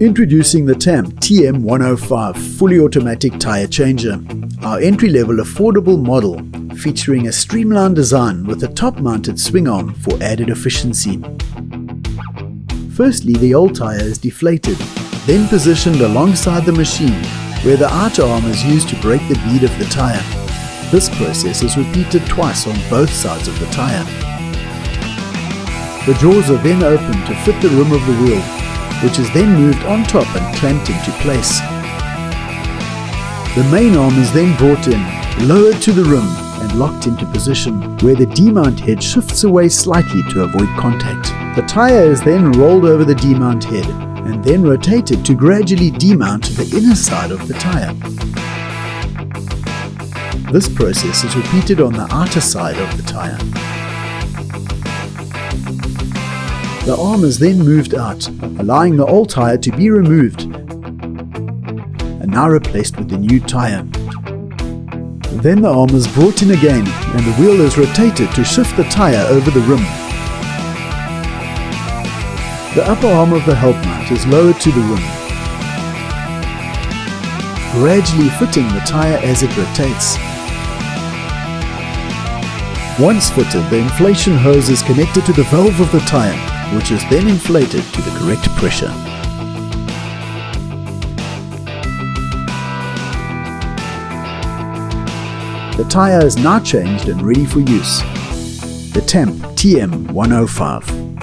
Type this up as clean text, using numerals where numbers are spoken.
Introducing the TM105 fully automatic tire changer, our entry-level affordable model featuring a streamlined design with a top-mounted swing arm for added efficiency. Firstly, the old tire is deflated, then positioned alongside the machine where the outer arm is used to break the bead of the tire. This process is repeated twice on both sides of the tire. The jaws are then opened to fit the rim of the wheel, which is then moved on top and clamped into place. The main arm is then brought in, lowered to the rim and locked into position, where the demount head shifts away slightly to avoid contact. The tire is then rolled over the demount head and then rotated to gradually demount the inner side of the tire. This process is repeated on the outer side of the tire. The arm is then moved out, allowing the old tire to be removed and now replaced with the new tire. Then the arm is brought in again and the wheel is rotated to shift the tire over the rim. The upper arm of the help mount is lowered to the rim, gradually fitting the tire as it rotates. Once fitted, the inflation hose is connected to the valve of the tire, which is then inflated to the correct pressure. The tire is now changed and ready for use. The TM105.